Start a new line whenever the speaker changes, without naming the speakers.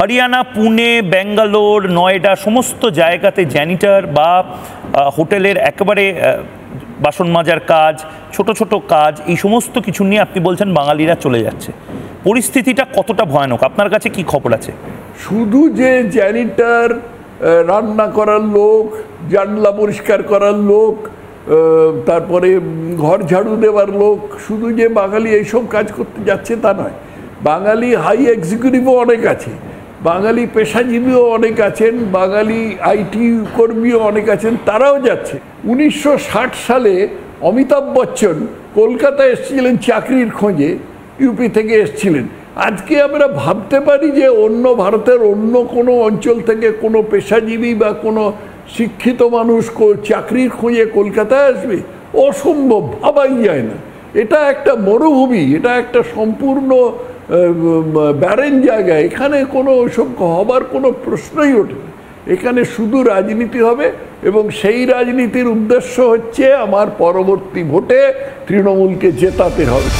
হরিয়ানা, পুনে, ব্যাঙ্গালোর, নয়ডা সমস্ত জায়গাতে জ্যানিটার বা হোটেলের একেবারে বাসন মাজার কাজ, ছোট ছোট কাজ, এই সমস্ত কিছু নিয়ে আপনি বলছেন বাঙালিরা চলে যাচ্ছে। পরিস্থিতিটা কতটা ভয়ানক, আপনার কাছে কি খবর আছে?
শুধু যে জ্যানিটার, রান্না করার লোক, জানলা পরিষ্কার করার লোক, তারপরে ঘর ঝাড়ু দেওয়ার লোক, শুধু যে বাঙালি এইসব কাজ করতে যাচ্ছে তা নয়। বাঙালি হাই এক্সিকিউটিভও অনেক আছে, বাঙালি পেশাজীবীও অনেক আছেন, বাঙালি আইটি কর্মীও অনেক আছেন, তারাও যাচ্ছে। 1960 সালে অমিতাভ বচ্চন কলকাতায় এসেছিলেন চাকরির খোঁজে, ইউপি থেকে এসেছিলেন। আজকে আমরা ভাবতে পারি যে অন্য ভারতের অন্য কোনো অঞ্চল থেকে কোনো পেশাজীবী বা কোনো শিক্ষিত মানুষ চাকরির খোঁজে কলকাতায় আসবে? অসম্ভব, ভাবাই যায় না। এটা একটা মরুভূমি, এটা একটা সম্পূর্ণ ব্যারেন জায়গা, এখানে কোনো ওসব হবার কোনো প্রশ্নই ওঠে না। এখানে শুধু রাজনীতি হবে, এবং সেই রাজনীতির উদ্দেশ্য হচ্ছে আমার পরবর্তী ভোটে তৃণমূলকে জেতাতে হবে।